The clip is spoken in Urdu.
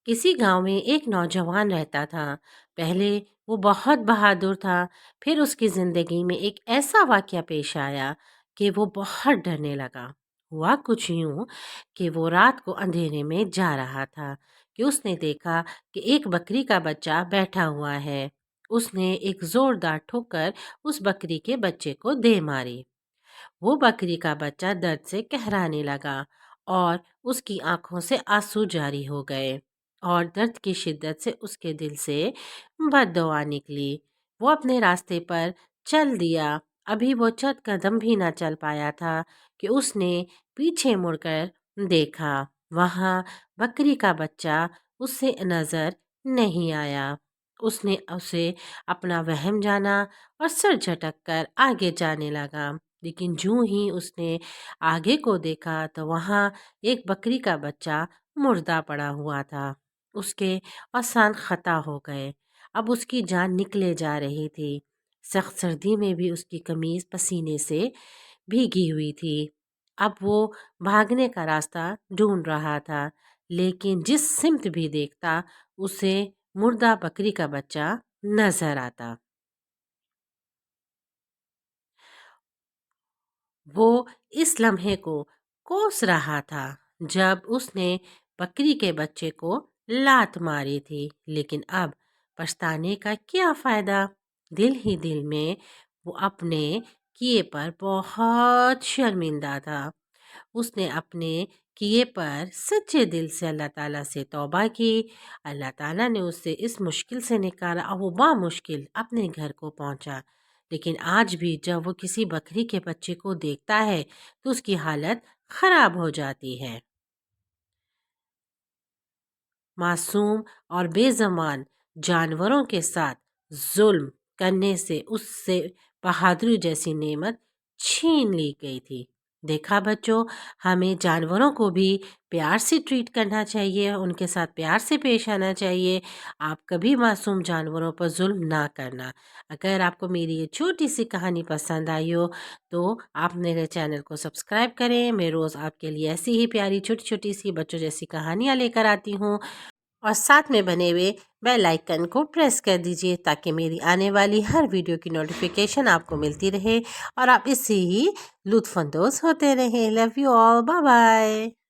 کسی گاؤں میں ایک نوجوان رہتا تھا۔ پہلے وہ بہت بہادر تھا، پھر اس کی زندگی میں ایک ایسا واقعہ پیش آیا کہ وہ بہت ڈرنے لگا۔ ہوا کچھ یوں کہ وہ رات کو اندھیرے میں جا رہا تھا کہ اس نے دیکھا کہ ایک بکری کا بچہ بیٹھا ہوا ہے۔ اس نے ایک زوردار ٹھوکر اس بکری کے بچے کو دے ماری۔ وہ بکری کا بچہ درد سے قہرانے لگا اور اس کی آنکھوں سے آنسو جاری ہو گئے اور درد کی شدت سے اس کے دل سے بد دعا نکلی۔ وہ اپنے راستے پر چل دیا۔ ابھی وہ چند قدم بھی نہ چل پایا تھا کہ اس نے پیچھے مڑ کر دیکھا۔ وہاں بکری کا بچہ اس سے نظر نہیں آیا۔ اس نے اسے اپنا وہم جانا اور سر جھٹک کر آگے جانے لگا، لیکن جوں ہی اس نے آگے کو دیکھا تو وہاں ایک بکری کا بچہ مردہ پڑا ہوا تھا۔ اس کے آسان خطا ہو گئے۔ اب اس کی جان نکلے جا رہی تھی۔ سخت سردی میں بھی اس کی قمیض پسینے سے بھیگی ہوئی تھی۔ اب وہ بھاگنے کا راستہ ڈھونڈ رہا تھا، لیکن جس سمت بھی دیکھتا اسے مردہ بکری کا بچہ نظر آتا۔ وہ اس لمحے کو کوس رہا تھا جب اس نے بکری کے بچے کو لات ماری تھی، لیکن اب پچھتانے کا کیا فائدہ؟ دل ہی دل میں وہ اپنے کیے پر بہت شرمندہ تھا۔ اس نے اپنے کیے پر سچے دل سے اللہ تعالیٰ سے توبہ کی۔ اللہ تعالیٰ نے اسے اس مشکل سے نکالا اور وہ بامشکل اپنے گھر کو پہنچا۔ لیکن آج بھی جب وہ کسی بکری کے بچے کو دیکھتا ہے تو اس کی حالت خراب ہو جاتی ہے۔ معصوم اور بے زمان جانوروں کے ساتھ ظلم کرنے سے اس سے بہادری جیسی نعمت چھین لی گئی تھی۔ دیکھا بچوں، ہمیں جانوروں کو بھی پیار سے ٹریٹ کرنا چاہیے، ان کے ساتھ پیار سے پیش آنا چاہیے۔ آپ کبھی معصوم جانوروں پر ظلم نہ کرنا۔ اگر آپ کو میری یہ چھوٹی سی کہانی پسند آئی ہو تو آپ میرے چینل کو سبسکرائب کریں۔ میں روز آپ کے لیے ایسی ہی پیاری چھوٹی چھوٹی سی بچوں جیسی کہانیاں لے کر آتی ہوں، اور ساتھ میں بنے ہوئے بیل آئیکن کو پریس کر دیجئے تاکہ میری آنے والی ہر ویڈیو کی نوٹیفیکیشن آپ کو ملتی رہے اور آپ اس سے ہی لطف اندوز ہوتے رہیں۔ Love you all, bye bye.